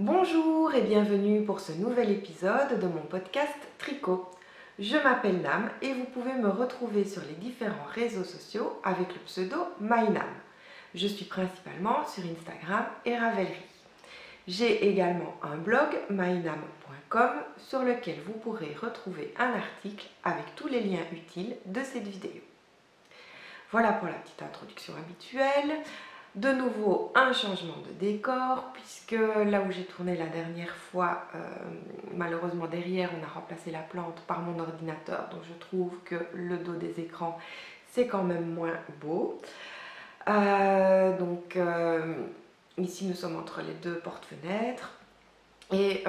Bonjour et bienvenue pour ce nouvel épisode de mon podcast Tricot. Je m'appelle Nam et vous pouvez me retrouver sur les différents réseaux sociaux avec le pseudo MyNam. Je suis principalement sur Instagram et Ravelry. J'ai également un blog mynam.com sur lequel vous pourrez retrouver un article avec tous les liens utiles de cette vidéo. Voilà pour la petite introduction habituelle. De nouveau, un changement de décor, puisque là où j'ai tourné la dernière fois, malheureusement derrière, on a remplacé la plante par mon ordinateur, donc je trouve que le dos des écrans, c'est quand même moins beau. Ici, nous sommes entre les deux portes-fenêtres, et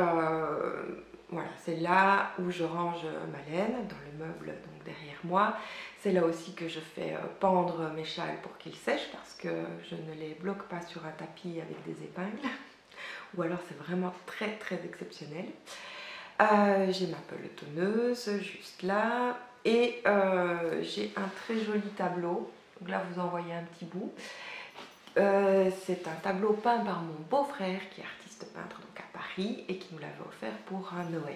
voilà, c'est là où je range ma laine, dans le meuble donc derrière moi. C'est là aussi que je fais pendre mes châles pour qu'ils sèchent parce que je ne les bloque pas sur un tapis avec des épingles. Ou alors c'est vraiment très exceptionnel. J'ai ma pelotonneuse juste là et j'ai un très joli tableau. Donc là vous en voyez un petit bout. C'est un tableau peint par mon beau-frère qui est artiste peintre donc à Paris et qui me l'avait offert pour un Noël.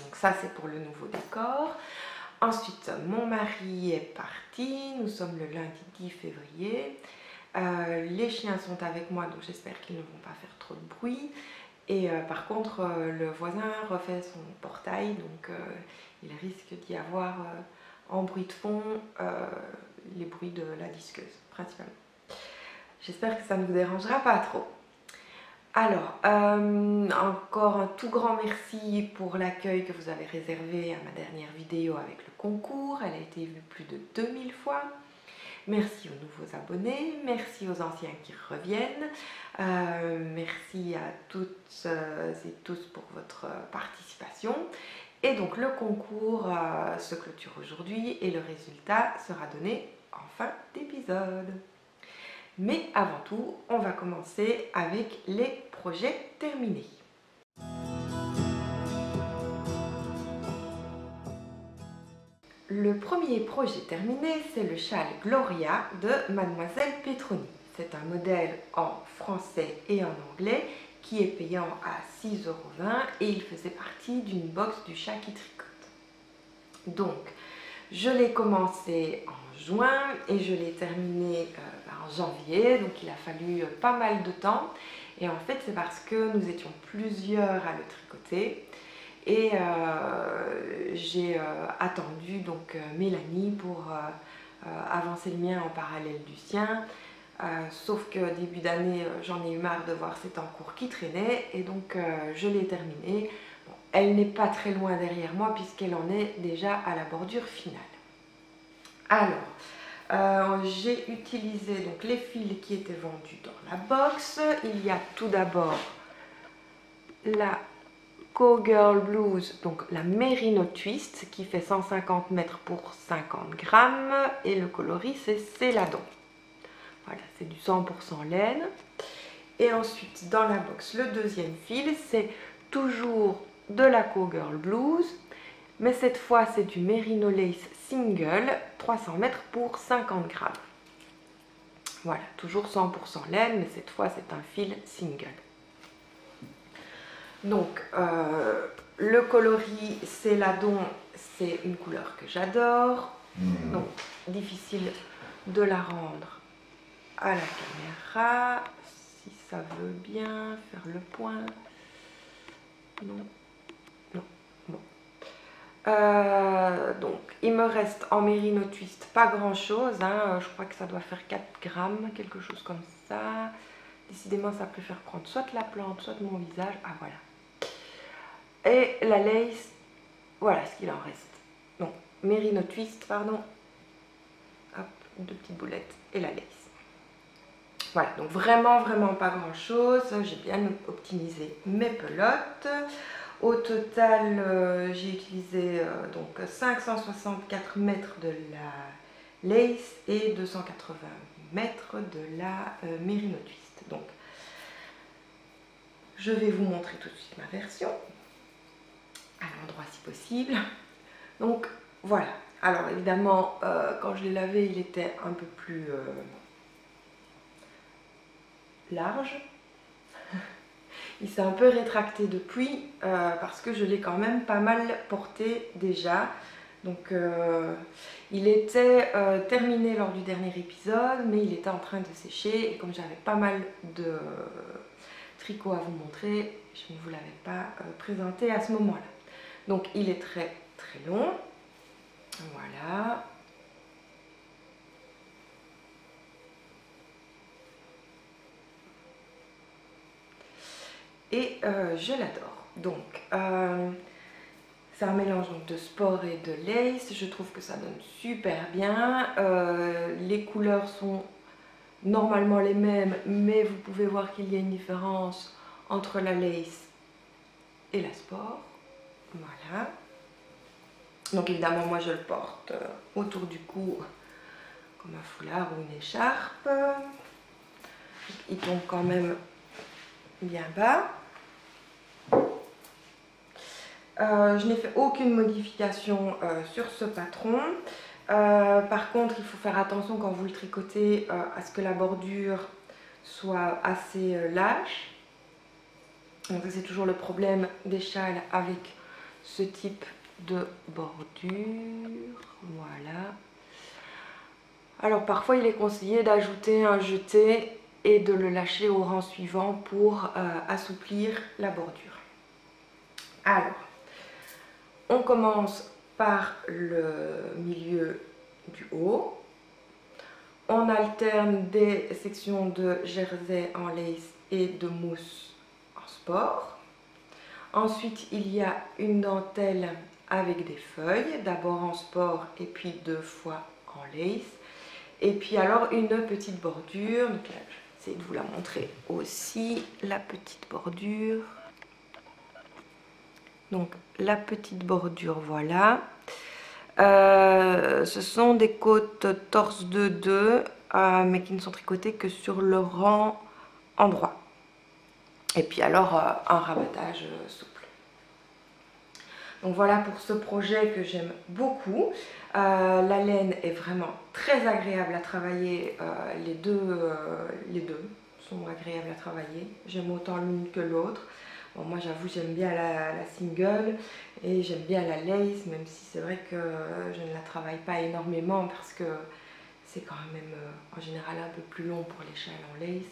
Donc ça c'est pour le nouveau décor. Ensuite, mon mari est parti, nous sommes le lundi 10 février. Les chiens sont avec moi, donc j'espère qu'ils ne vont pas faire trop de bruit. Et par contre, le voisin refait son portail, donc il risque d'y avoir en bruit de fond les bruits de la disqueuse, principalement. J'espère que ça ne vous dérangera pas trop. Alors, encore un tout grand merci pour l'accueil que vous avez réservé à ma dernière vidéo avec le concours. Elle a été vue plus de 2000 fois. Merci aux nouveaux abonnés, merci aux anciens qui reviennent. Merci à toutes et tous pour votre participation. Et donc le concours se clôture aujourd'hui et le résultat sera donné en fin d'épisode. Mais avant tout, on va commencer avec les projets terminés. Le premier projet terminé, c'est le châle Gloria de Mademoiselle Petroni. C'est un modèle en français et en anglais qui est payant à 6,20 € et il faisait partie d'une box du chat qui tricote. Donc, je l'ai commencé en juin et je l'ai terminé en janvier, donc il a fallu pas mal de temps. Et en fait, c'est parce que nous étions plusieurs à le tricoter et j'ai attendu donc Mélanie pour avancer le mien en parallèle du sien. Sauf que début d'année, j'en ai eu marre de voir ces temps courts qui traînaient et donc je l'ai terminé. Bon, elle n'est pas très loin derrière moi puisqu'elle en est déjà à la bordure finale. Alors, j'ai utilisé donc les fils qui étaient vendus dans la box. Il y a tout d'abord la Cowgirl Blues, donc la Merino Twist qui fait 150 mètres pour 50 grammes et le coloris c'est Céladon. Voilà, c'est du 100% laine. Et ensuite dans la box, le deuxième fil c'est toujours de la Cowgirl Blues, mais cette fois c'est du Merino Lace Single, 300 mètres pour 50 grammes. Voilà, toujours 100% laine, mais cette fois c'est un fil single. Donc, le coloris Céladon, c'est une couleur que j'adore. Donc, difficile de la rendre à la caméra. Si ça veut bien faire le point. Non. Non. Bon. Donc, il me reste en Merino Twist pas grand chose. Hein. Je crois que ça doit faire 4 grammes, quelque chose comme ça. Décidément, ça peut faire prendre soit la plante, soit mon visage. Ah, voilà. Et la lace, voilà ce qu'il en reste. Donc, Merino Twist, pardon. Hop, deux petites boulettes et la lace. Voilà, donc vraiment pas grand chose. J'ai bien optimisé mes pelotes. Au total, j'ai utilisé donc 564 mètres de la lace et 280 mètres de la Merino Twist. Donc, je vais vous montrer tout de suite ma version. À l'endroit si possible. Donc voilà, alors évidemment quand je l'ai lavé il était un peu plus large. Il s'est un peu rétracté depuis parce que je l'ai quand même pas mal porté déjà. Donc il était terminé lors du dernier épisode, mais il était en train de sécher et comme j'avais pas mal de tricots à vous montrer, je ne vous l'avais pas présenté à ce moment-là. Donc il est très très long. Voilà. Et je l'adore. Donc c'est un mélange donc, de sport et de lace. Je trouve que ça donne super bien. Les couleurs sont normalement les mêmes, mais vous pouvez voir qu'il y a une différence entre la lace et la sport. Voilà. Donc évidemment, moi je le porte autour du cou comme un foulard ou une écharpe. Il tombe quand même bien bas. Je n'ai fait aucune modification sur ce patron. Par contre, il faut faire attention quand vous le tricotez à ce que la bordure soit assez lâche. Donc c'est toujours le problème des châles avec ce type de bordure. Voilà. Alors parfois il est conseillé d'ajouter un jeté et de le lâcher au rang suivant pour assouplir la bordure. Alors, on commence par le milieu du haut. On alterne des sections de jersey en lace et de mousse en sport. Ensuite, il y a une dentelle avec des feuilles, d'abord en sport et puis 2 fois en lace. Et puis alors une petite bordure. Donc là, je vais essayer de vous la montrer aussi, la petite bordure. Donc la petite bordure, voilà. Ce sont des côtes torse 2-2, mais qui ne sont tricotées que sur le rang endroit. Et puis alors un rabattage souple. Donc voilà pour ce projet que j'aime beaucoup. La laine est vraiment très agréable à travailler. Les deux sont agréables à travailler. J'aime autant l'une que l'autre. Bon, moi j'avoue j'aime bien la single et j'aime bien la lace, même si c'est vrai que je ne la travaille pas énormément parce que c'est quand même en général un peu plus long pour les châles en lace.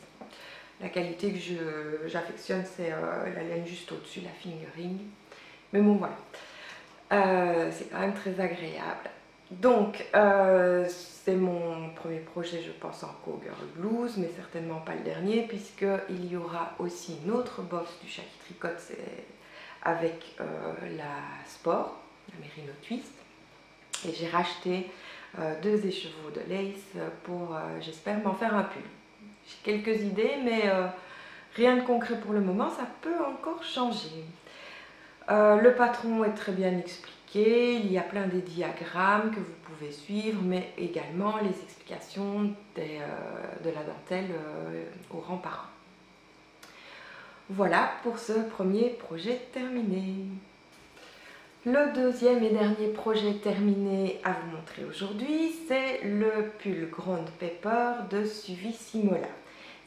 La qualité que j'affectionne c'est la laine juste au-dessus, la fingering. Mais bon voilà, c'est quand même très agréable. Donc c'est mon premier projet je pense en Cowgirl Blues, mais certainement pas le dernier puisqu'il y aura aussi une autre box du chat qui tricote avec la Sport, la Merino Twist. Et j'ai racheté 2 écheveaux de lace pour j'espère m'en faire un pull. J'ai quelques idées mais rien de concret pour le moment, ça peut encore changer. Le patron est très bien expliqué, il y a plein de diagrammes que vous pouvez suivre, mais également les explications de la dentelle au rang par rang. Voilà pour ce premier projet terminé. Le deuxième et dernier projet terminé à vous montrer aujourd'hui, c'est le pull Ground Paper de Suvissimola.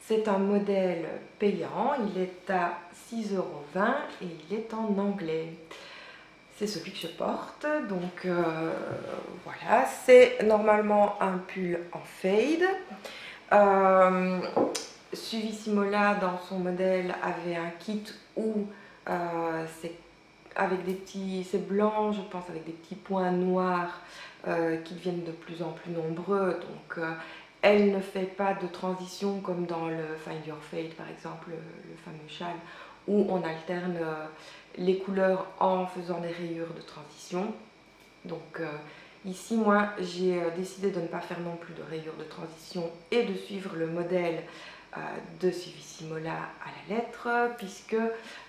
C'est un modèle payant, il est à 6,20 € et il est en anglais. C'est celui que je porte, donc voilà, c'est normalement un pull en fade. Suvissimola dans son modèle avait un kit où c'est blanc, je pense, avec des petits points noirs qui deviennent de plus en plus nombreux. Donc elle ne fait pas de transition comme dans le Find Your Fade par exemple, le fameux châle, où on alterne les couleurs en faisant des rayures de transition. Donc ici moi j'ai décidé de ne pas faire non plus de rayures de transition et de suivre le modèle de Suvissimola à la lettre, puisque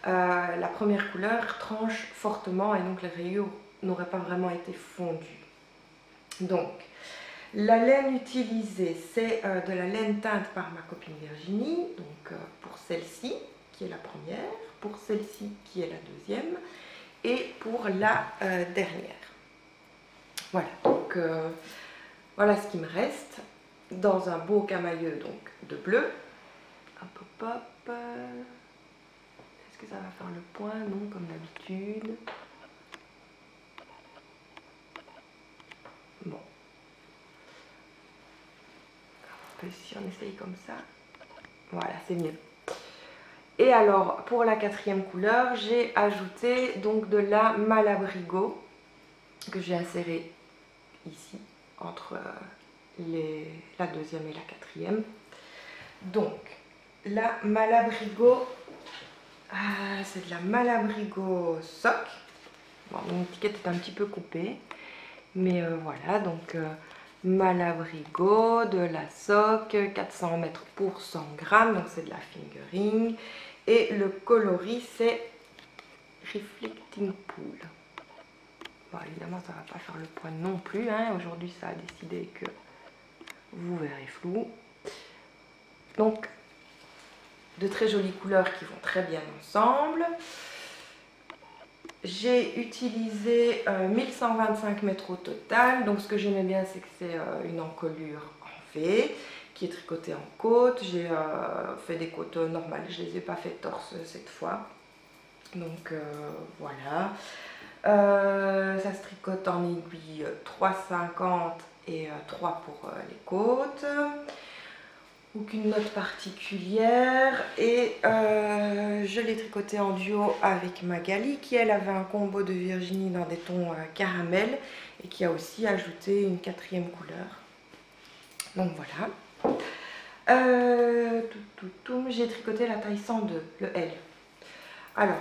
la première couleur tranche fortement et donc les rayures n'auraient pas vraiment été fondues. Donc la laine utilisée, c'est de la laine teinte par ma copine Virginie, donc pour celle-ci qui est la première, pour celle-ci qui est la deuxième et pour la dernière. Voilà, donc voilà ce qui me reste dans un beau camailleux donc de bleu. Hop hop hop. Est-ce que ça va faire le point? Non, comme d'habitude. Bon. Un peu ici, on essaye comme ça. Voilà, c'est mieux. Et alors, pour la quatrième couleur, j'ai ajouté donc de la Malabrigo que j'ai insérée ici, entre la deuxième et la quatrième. Donc, la Malabrigo, c'est de la Malabrigo Sock. Bon, mon étiquette est un petit peu coupée, mais voilà, donc Malabrigo, de la Sock, 400 mètres pour 100 grammes, donc c'est de la fingering. Et le coloris, c'est Reflecting Pool. Bon, évidemment, ça ne va pas faire le point non plus, hein. Aujourd'hui, ça a décidé que vous verrez flou. Donc, de très jolies couleurs qui vont très bien ensemble. J'ai utilisé 1125 mètres au total. Donc, ce que j'aimais bien, c'est que c'est une encolure en V qui est tricotée en côte. J'ai fait des côtes normales, je ne les ai pas fait torse cette fois. Donc, voilà. Ça se tricote en aiguille 3,50 et 3 pour les côtes. Aucune note particulière. Et je l'ai tricoté en duo avec Magali qui elle avait un combo de Virginie dans des tons caramel et qui a aussi ajouté une quatrième couleur. Donc voilà. J'ai tricoté la taille 102, le L. Alors,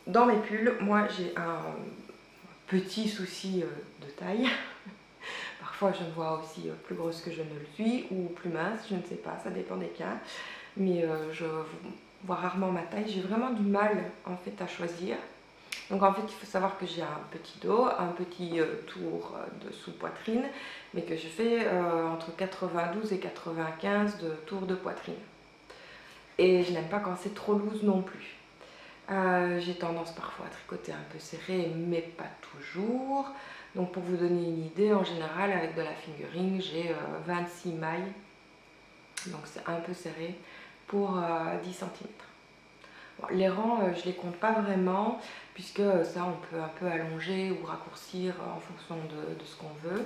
dans mes pulls, moi j'ai un petit souci de taille. Parfois je me vois aussi plus grosse que je ne le suis ou plus mince, je ne sais pas, ça dépend des cas. Mais je vois rarement ma taille, j'ai vraiment du mal en fait à choisir. Donc en fait il faut savoir que j'ai un petit dos, un petit tour de sous-poitrine, mais que je fais entre 92 et 95 de tours de poitrine. Et je n'aime pas quand c'est trop loose non plus. J'ai tendance parfois à tricoter un peu serré, mais pas toujours. Donc pour vous donner une idée, en général avec de la fingering, j'ai 26 mailles. Donc c'est un peu serré pour 10 cm. Bon, les rangs, je les compte pas vraiment, puisque ça on peut un peu allonger ou raccourcir en fonction de ce qu'on veut.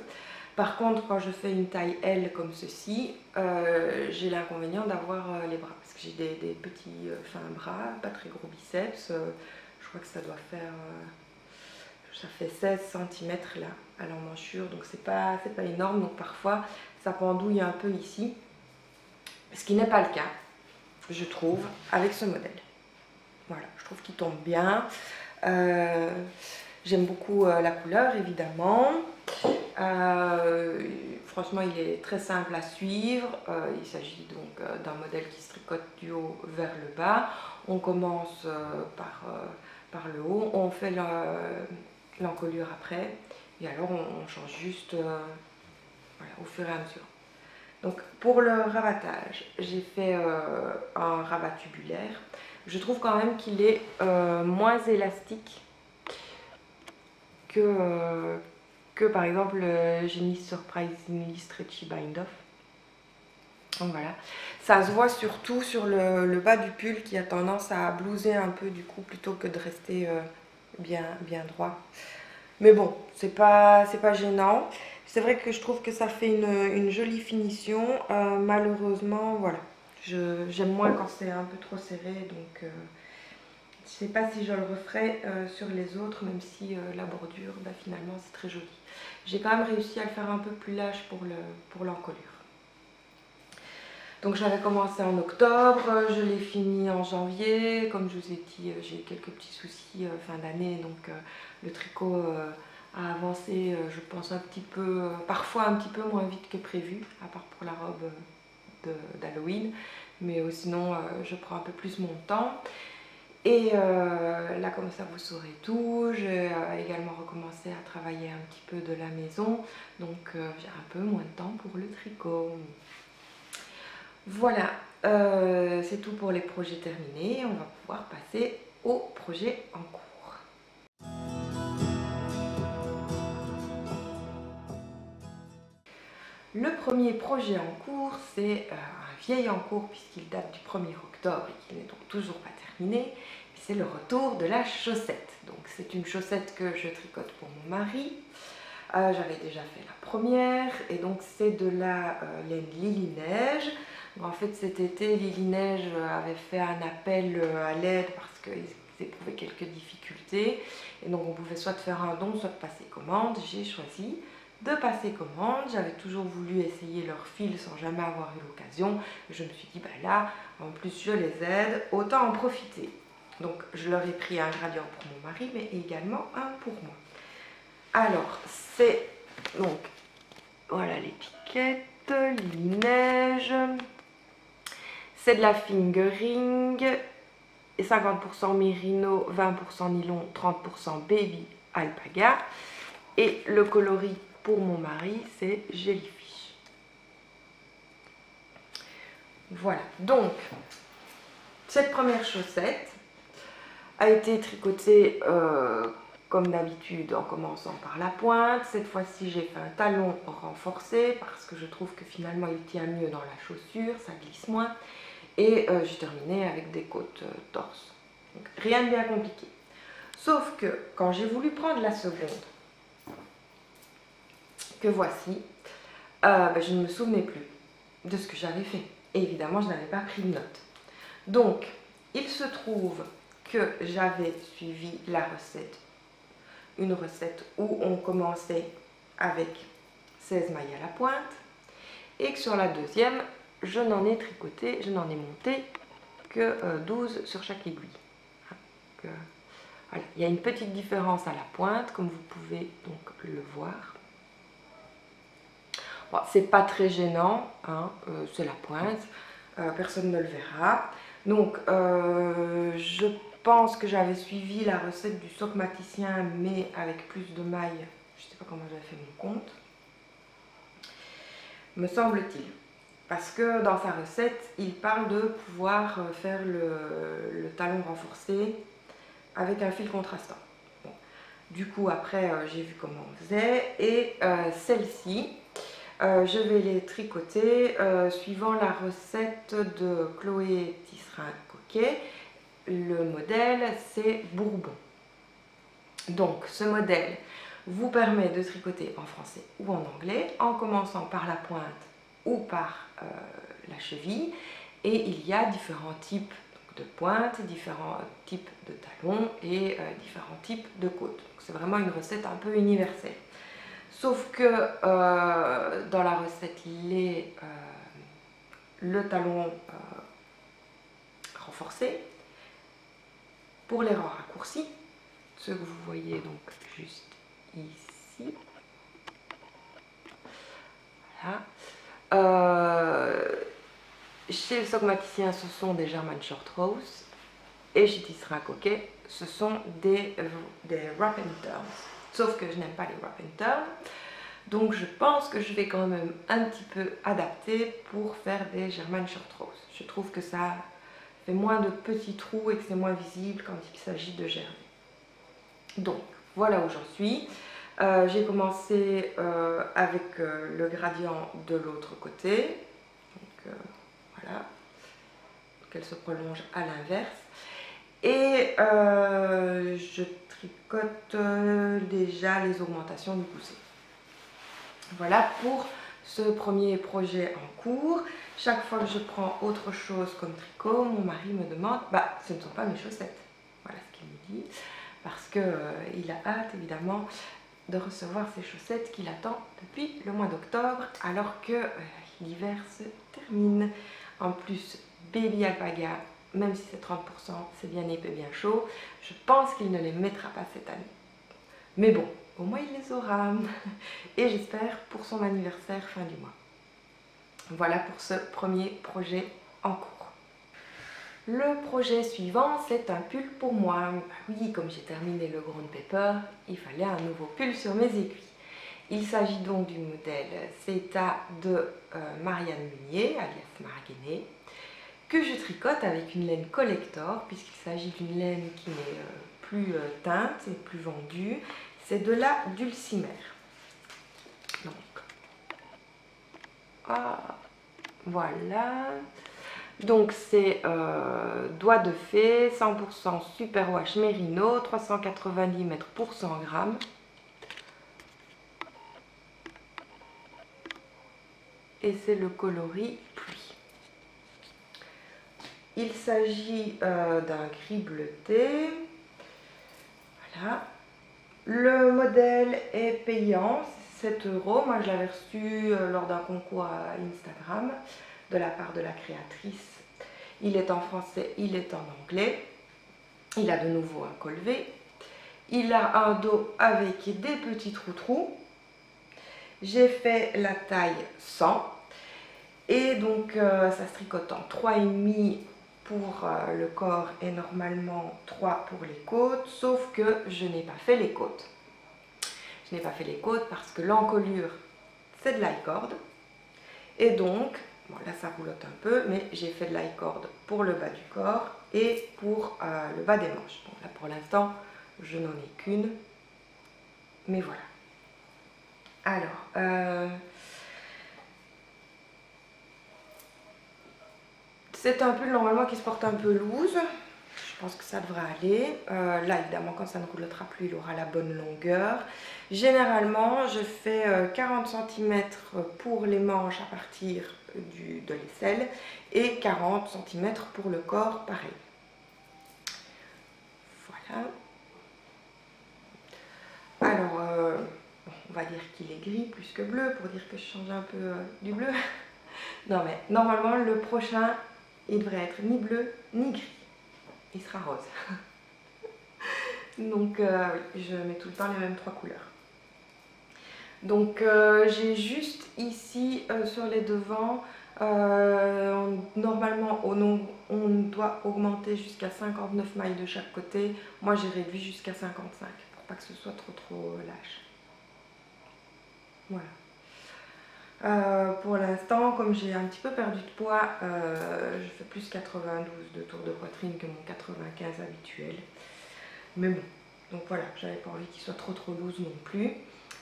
Par contre, quand je fais une taille L comme ceci, j'ai l'inconvénient d'avoir les bras. Parce que j'ai des petits fins bras, pas très gros biceps. Je crois que ça doit faire... ça fait 16 cm là, à l'emmanchure. Donc c'est pas énorme. Donc parfois, ça pendouille un peu ici. Ce qui n'est pas le cas, je trouve, avec ce modèle. Voilà, je trouve qu'il tombe bien. J'aime beaucoup la couleur, évidemment. Franchement, il est très simple à suivre. Il s'agit donc d'un modèle qui se tricote du haut vers le bas. On commence par le haut, on fait l'encolure après, et alors on change juste voilà, au fur et à mesure. Donc pour le rabattage, j'ai fait un rabat tubulaire. Je trouve quand même qu'il est moins élastique que par exemple Jenny's Surprisingly Stretchy Bind Off. Donc voilà, ça se voit surtout sur le bas du pull qui a tendance à blouser un peu du coup plutôt que de rester bien droit. Mais bon, c'est pas gênant. C'est vrai que je trouve que ça fait une jolie finition. Malheureusement, voilà, j'aime moins quand c'est un peu trop serré, donc je sais pas si je le referai sur les autres, même si la bordure, bah, finalement, c'est très joli. J'ai quand même réussi à le faire un peu plus lâche pour l'encolure. Donc j'avais commencé en octobre, je l'ai fini en janvier. Comme je vous ai dit, j'ai eu quelques petits soucis fin d'année, donc le tricot a avancé, je pense, un petit peu, parfois un petit peu moins vite que prévu, à part pour la robe d'Halloween. Mais sinon, je prends un peu plus mon temps. Et là, comme ça, vous saurez tout. J'ai également recommencé à travailler un petit peu de la maison, donc j'ai un peu moins de temps pour le tricot. Voilà, c'est tout pour les projets terminés. On va pouvoir passer aux projets en cours. Le premier projet en cours, c'est un vieil en cours puisqu'il date du 1er octobre et qui n'est donc toujours pas terminé. C'est le retour de la chaussette. Donc c'est une chaussette que je tricote pour mon mari. J'avais déjà fait la première et donc c'est de la laine Lily Neige. En fait cet été Lily Neige avait fait un appel à l'aide parce qu'ils éprouvaient quelques difficultés et donc on pouvait soit faire un don soit passer commande. J'ai choisi de passer commande. J'avais toujours voulu essayer leur fil sans jamais avoir eu l'occasion. Je me suis dit bah là en plus je les aide, autant en profiter. Donc je leur ai pris un gradient pour mon mari mais également un pour moi. Alors, c'est donc, voilà l'étiquette, Lily Neige, c'est de la fingering, 50% mérino, 20% nylon, 30% baby alpaga, et le coloris pour mon mari, c'est Jellyfish. Voilà, donc, cette première chaussette a été tricotée comme d'habitude en commençant par la pointe. Cette fois-ci j'ai fait un talon renforcé parce que je trouve que finalement il tient mieux dans la chaussure, ça glisse moins. Et j'ai terminé avec des côtes torse. Donc, rien de bien compliqué. Sauf que quand j'ai voulu prendre la seconde, que voici, je ne me souvenais plus de ce que j'avais fait. Et évidemment je n'avais pas pris de note. Donc il se trouve que j'avais suivi la recette. Une recette où on commençait avec 16 mailles à la pointe et que sur la deuxième, je n'en ai tricoté, je n'en ai monté que 12 sur chaque aiguille. Donc, voilà. Il y a une petite différence à la pointe, comme vous pouvez donc le voir. Bon, c'est pas très gênant, hein, c'est la pointe, personne ne le verra. Donc, je pense que j'avais suivi la recette du socmaticien mais avec plus de mailles. Je ne sais pas comment j'avais fait mon compte. Me semble-t-il. Parce que dans sa recette, il parle de pouvoir faire le talon renforcé avec un fil contrastant. Bon. Du coup, après, j'ai vu comment on faisait. Et celle-ci, je vais les tricoter suivant la recette de Chloé Tisserand-Coquet. Le modèle, c'est Bourbon. Donc, ce modèle vous permet de tricoter en français ou en anglais, en commençant par la pointe ou par la cheville. Et il y a différents types de pointes, différents types de talons et différents types de côtes. C'est vraiment une recette un peu universelle. Sauf que dans la recette, le talon renforcé, pour les rangs raccourcis, ce que vous voyez donc juste ici. Voilà. Chez le socmaticien, ce sont des German Short Hose. Et chez Tisserand-Coquet, ce sont des wrap and turn. Sauf que je n'aime pas les wrap and turn. Donc je pense que je vais quand même un petit peu adapter pour faire des German Short Hose. Je trouve que ça fait moins de petits trous et que c'est moins visible quand il s'agit de germer. Donc voilà où j'en suis. J'ai commencé avec le gradient de l'autre côté. Donc voilà. Donc elle se prolonge à l'inverse. Et je tricote déjà les augmentations du gousset. Voilà pour ce premier projet en cours. Chaque fois que je prends autre chose comme tricot, mon mari me demande « ce ne sont pas mes chaussettes ». Voilà ce qu'il me dit. Parce qu'il a hâte évidemment de recevoir ces chaussettes qu'il attend depuis le mois d'octobre alors que l'hiver se termine. En plus, Baby Alpaga, même si c'est 30%, c'est bien épais, bien chaud. Je pense qu'il ne les mettra pas cette année. Mais bon, au moins il les aura. Et j'espère pour son anniversaire fin du mois. Voilà pour ce premier projet en cours. Le projet suivant, c'est un pull pour moi. Oui, comme j'ai terminé le Ground Paper, il fallait un nouveau pull sur mes aiguilles. Il s'agit donc du modèle Ceta de Marianne Munier, alias Marguenet, que je tricote avec une laine collector, puisqu'il s'agit d'une laine qui n'est plus teinte et plus vendue. C'est de la dulcimer. Donc, Ah, voilà. Donc c'est Doigt de Fée, 100% Superwash Merino, 390 mètres pour 100 grammes. Et c'est le coloris Pluie. Il s'agit d'un gris bleuté. Voilà. Le modèle est payant, 7 €. Moi je l'avais reçu lors d'un concours à Instagram de la part de la créatrice. Il est en français, il est en anglais. Il a de nouveau un col V. Il a un dos avec des petits trous-trous. J'ai fait la taille 100. Et donc ça se tricote en 3,5 pour le corps et normalement 3 pour les côtes. Sauf que je n'ai pas fait les côtes. Je n'ai pas fait les côtes parce que l'encolure, c'est de l'ail-cord. Et donc, bon, là ça roulotte un peu, mais j'ai fait de l'ail-cord pour le bas du corps et pour le bas des manches. Donc là pour l'instant, je n'en ai qu'une. Mais voilà. Alors, c'est un pull normalement qui se porte un peu loose. Je pense que ça devrait aller. Là, évidemment, quand ça ne roulottera plus, il aura la bonne longueur. Généralement, je fais 40 cm pour les manches à partir de l'aisselle et 40 cm pour le corps, pareil. Voilà. Alors, on va dire qu'il est gris plus que bleu pour dire que je change un peu du bleu. Non, mais normalement, le prochain, il devrait être ni bleu ni gris. Il sera rose. Donc, je mets tout le temps les mêmes 3 couleurs. Donc, j'ai juste ici sur les devants, normalement on doit augmenter jusqu'à 59 mailles de chaque côté. Moi, j'ai réduit jusqu'à 55 pour pas que ce soit trop lâche. Voilà. Pour l'instant, comme j'ai un petit peu perdu de poids, je fais plus 92 de tour de poitrine que mon 95 habituel. Mais bon, donc voilà, j'avais pas envie qu'il soit trop loose non plus.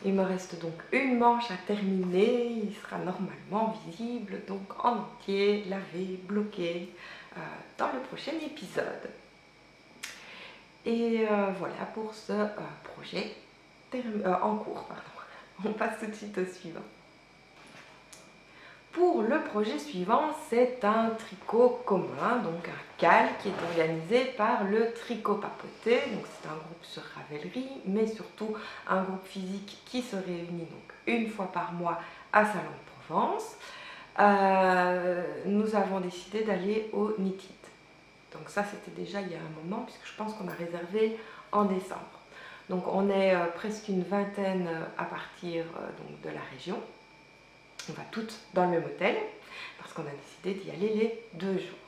Il me reste donc une manche à terminer, il sera normalement visible, donc en entier, lavé, bloqué, dans le prochain épisode. Et voilà pour ce projet en cours, pardon. On passe tout de suite au suivant. Pour le projet suivant, c'est un tricot commun, donc un cal qui est organisé par le Tricot Papoté. Donc c'est un groupe sur Ravelry, mais surtout un groupe physique qui se réunit donc une fois par mois à Salon de Provence. Nous avons décidé d'aller au Knit It. Donc ça c'était déjà il y a un moment, puisque je pense qu'on a réservé en décembre. Donc on est presque une vingtaine à partir donc de la région. On va toutes dans le même hôtel parce qu'on a décidé d'y aller les 2 jours.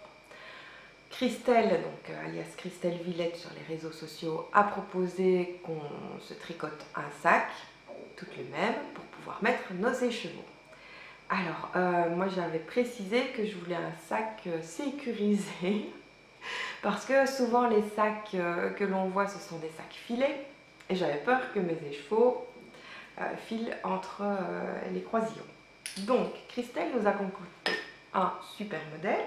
Christelle, donc alias Christelle Villette sur les réseaux sociaux, a proposé qu'on se tricote un sac, toutes les mêmes, pour pouvoir mettre nos écheveaux. Alors, moi j'avais précisé que je voulais un sac sécurisé parce que souvent les sacs que l'on voit, ce sont des sacs filets et j'avais peur que mes écheveaux filent entre les croisillons. Donc, Christelle nous a concocté un super modèle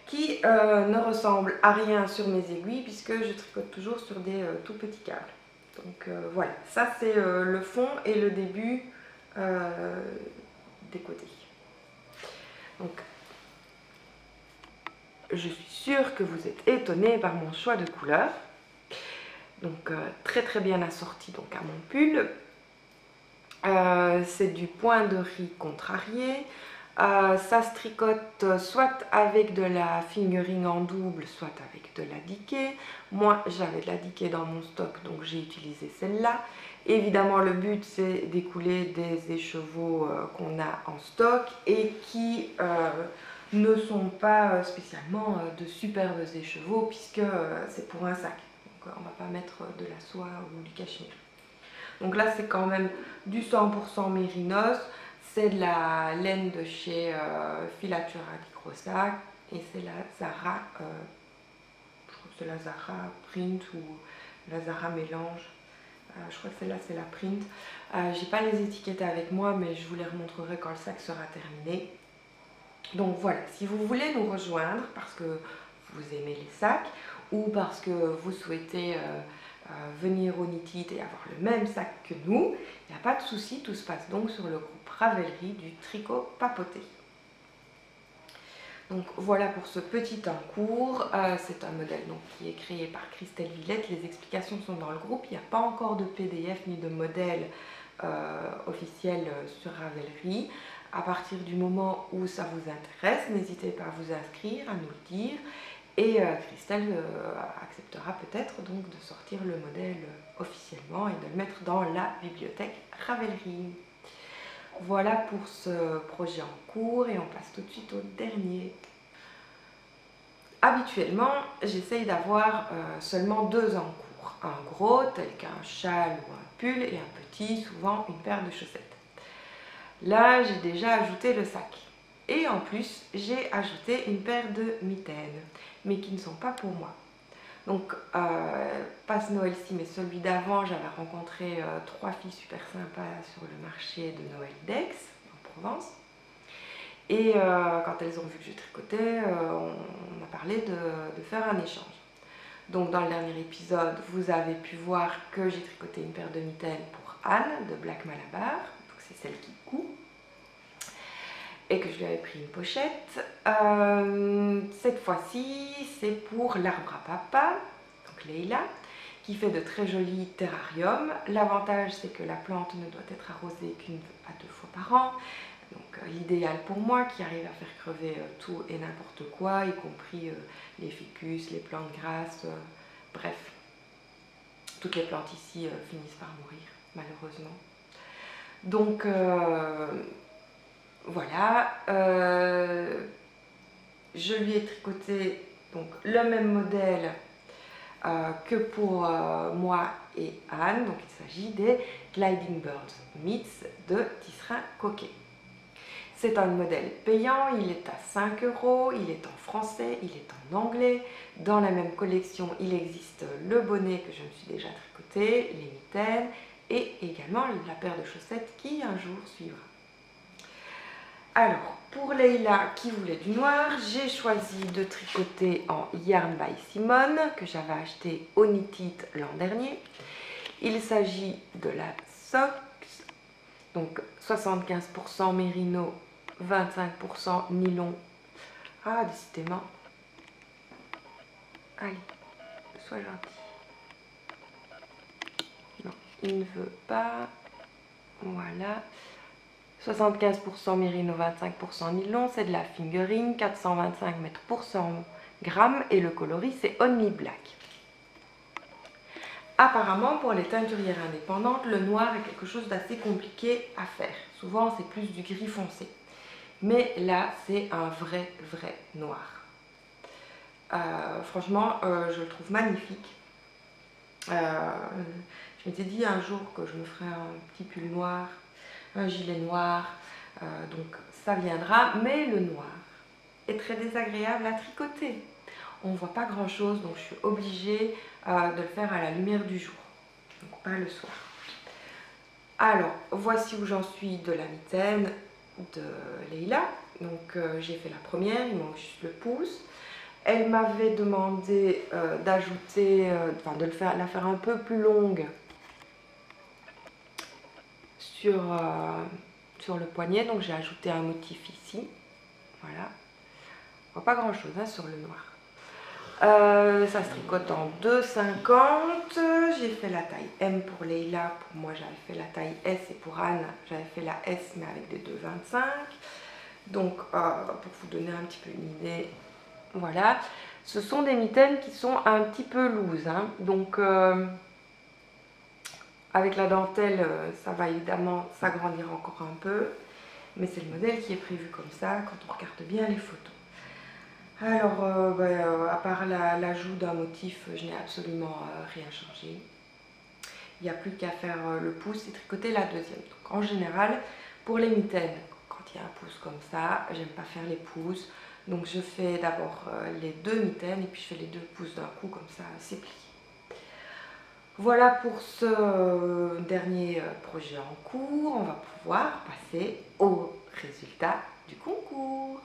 qui ne ressemble à rien sur mes aiguilles puisque je tricote toujours sur des tout petits câbles. Donc voilà, ça c'est le fond et le début des côtés. Donc, je suis sûre que vous êtes étonnés par mon choix de couleur. Donc très bien assorti donc à mon pull. C'est du point de riz contrarié. Ça se tricote soit avec de la fingering en double, soit avec de la diquée. Moi, j'avais de la diquée dans mon stock, donc j'ai utilisé celle-là. Évidemment, le but, c'est d'écouler des écheveaux qu'on a en stock et qui ne sont pas spécialement de superbes écheveaux, puisque c'est pour un sac. Donc, on ne va pas mettre de la soie ou du cachemire. Donc là, c'est quand même du 100% mérinos. C'est de la laine de chez Filatura di Crossac. Et c'est la Zara, je crois que c'est la Zara Print ou la Zara Mélange. Je crois que celle-là c'est la print. J'ai pas les étiquettes avec moi, mais je vous les remontrerai quand le sac sera terminé. Donc voilà, si vous voulez nous rejoindre parce que vous aimez les sacs ou parce que vous souhaitez venir au Knit It et avoir le même sac que nous, il n'y a pas de souci, tout se passe donc sur le groupe Ravelry du tricot papoté. Donc voilà pour ce petit temps court. C'est un modèle donc, qui est créé par Christelle Villette. Les explications sont dans le groupe. Il n'y a pas encore de PDF ni de modèle officiel sur Ravelry. À partir du moment où ça vous intéresse, n'hésitez pas à vous inscrire, à nous le dire. Et Christelle acceptera peut-être donc de sortir le modèle officiellement et de le mettre dans la bibliothèque Ravelry. Voilà pour ce projet en cours et on passe tout de suite au dernier. Habituellement, j'essaye d'avoir seulement 2 en cours. Un gros, tel qu'un châle ou un pull, et un petit, souvent une paire de chaussettes. Là, j'ai déjà ajouté le sac. Et en plus, j'ai ajouté une paire de mitaines, mais qui ne sont pas pour moi. Donc, pas ce Noël-ci, mais celui d'avant, j'avais rencontré 3 filles super sympas sur le marché de Noël d'Aix, en Provence. Et quand elles ont vu que je tricotais, on a parlé de faire un échange. Donc, dans le dernier épisode, vous avez pu voir que j'ai tricoté une paire de mitaines pour Anne de Black Malabar. Donc, c'est celle qui coud. Et que je lui avais pris une pochette. Cette fois-ci, c'est pour l'arbre à papa, donc Leila, qui fait de très jolis terrariums. L'avantage, c'est que la plante ne doit être arrosée qu'1 à 2 fois par an. Donc l'idéal pour moi, qui arrive à faire crever tout et n'importe quoi, y compris les ficus, les plantes grasses, bref. Toutes les plantes ici finissent par mourir, malheureusement. Donc voilà, je lui ai tricoté donc, le même modèle que pour moi et Anne. Donc il s'agit des Gliding Birds Mitts de Tisserand Coquet. C'est un modèle payant, il est à 5 €, il est en français, il est en anglais. Dans la même collection, il existe le bonnet que je me suis déjà tricoté, les mitaines et également la paire de chaussettes qui un jour suivra. Alors, pour Leila qui voulait du noir, j'ai choisi de tricoter en Yarn by Simone que j'avais acheté au Knit It l'an dernier. Il s'agit de la Sox, donc 75% mérino, 25% nylon. Ah, décidément. Allez, sois gentil. Non, il ne veut pas. Voilà. 75% mérino, 25% nylon, c'est de la fingering, 425 mètres pour 100 grammes et le coloris c'est Only Black. Apparemment pour les teinturières indépendantes, le noir est quelque chose d'assez compliqué à faire. Souvent c'est plus du gris foncé. Mais là c'est un vrai noir. Franchement je le trouve magnifique. Je m'étais dit un jour que je me ferais un petit pull noir, un gilet noir, donc ça viendra, mais le noir est très désagréable à tricoter. On ne voit pas grand chose, donc je suis obligée de le faire à la lumière du jour, donc pas le soir. Alors, voici où j'en suis de la mitaine de Leila. Donc j'ai fait la première, il manque juste le pouce. Elle m'avait demandé d'ajouter, de la faire un peu plus longue sur le poignet, donc j'ai ajouté un motif ici, voilà, on voit pas grand chose hein, sur le noir. Ça se tricote en 2,50, j'ai fait la taille M pour Leila, pour moi j'avais fait la taille S et pour Anne j'avais fait la S mais avec des 2,25, donc pour vous donner un petit peu une idée, voilà, ce sont des mitaines qui sont un petit peu loose, hein, donc avec la dentelle, ça va évidemment s'agrandir encore un peu, mais c'est le modèle qui est prévu comme ça quand on regarde bien les photos. Alors, à part l'ajout d'un motif, je n'ai absolument rien changé. Il n'y a plus qu'à faire le pouce et tricoter la deuxième. Donc, en général, pour les mitaines, quand il y a un pouce comme ça, j'aime pas faire les pouces. Donc, je fais d'abord les 2 mitaines et puis je fais les 2 pouces d'un coup, comme ça, c'est plié. Voilà pour ce dernier projet en cours. On va pouvoir passer au résultat du concours.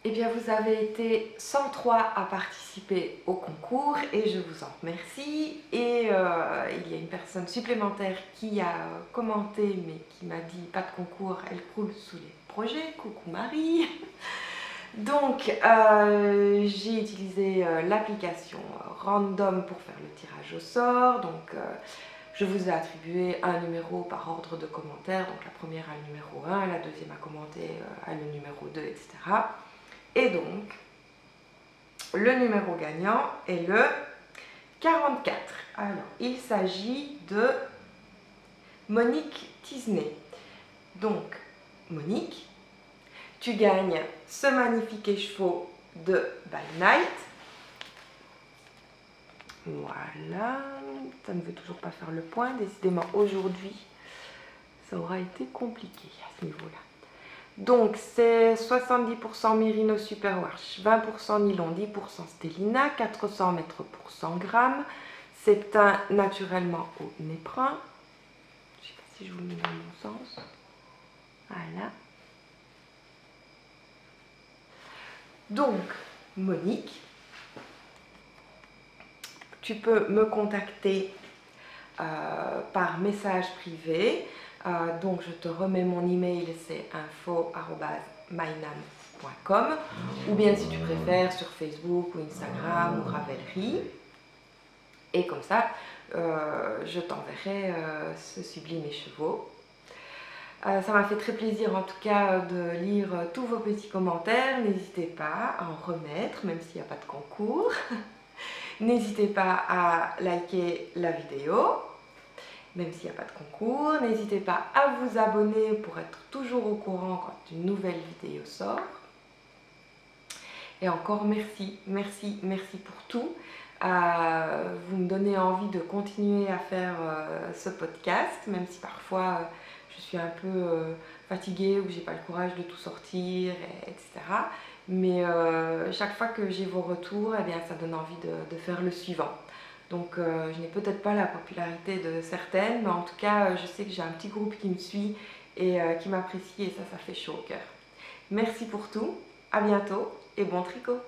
Eh bien, vous avez été 103 à participer au concours et je vous en remercie. Et il y a une personne supplémentaire qui a commenté mais qui m'a dit pas de concours, elle croule sous les projets. Coucou Marie. Donc, j'ai utilisé l'application Random pour faire le tirage au sort. Donc, je vous ai attribué un numéro par ordre de commentaire. Donc, la première a le numéro 1, la deuxième a commenté a le numéro 2, etc. Et donc, le numéro gagnant est le 44. Alors, il s'agit de Monique Tisney. Donc, Monique, tu gagnes ce magnifique écheveau de By Night. Voilà, ça ne veut toujours pas faire le point. Décidément, aujourd'hui, ça aura été compliqué à ce niveau-là. Donc, c'est 70% Merino Superwash, 20% nylon, 10% Stellina, 400 mètres pour 100 grammes. C'est teint naturellement au néprin. Je ne sais pas si je vous le mets dans le bon sens. Voilà. Donc, Monique, tu peux me contacter par message privé. Donc, je te remets mon email, c'est info@mynam.com, ou bien si tu préfères sur Facebook ou Instagram ou Ravelry. Et comme ça, je t'enverrai ce sublime écheveau. Ça m'a fait très plaisir en tout cas de lire tous vos petits commentaires. N'hésitez pas à en remettre, même s'il n'y a pas de concours. N'hésitez pas à liker la vidéo, même s'il n'y a pas de concours. N'hésitez pas à vous abonner pour être toujours au courant quand une nouvelle vidéo sort. Et encore merci, merci, merci pour tout. Vous me donnez envie de continuer à faire ce podcast, même si parfois je suis un peu fatiguée ou que j'ai pas le courage de tout sortir, etc. Mais chaque fois que j'ai vos retours, eh bien, ça donne envie de faire le suivant. Donc je n'ai peut-être pas la popularité de certaines, mais en tout cas je sais que j'ai un petit groupe qui me suit et qui m'apprécie, et ça fait chaud au cœur. Merci pour tout, à bientôt et bon tricot!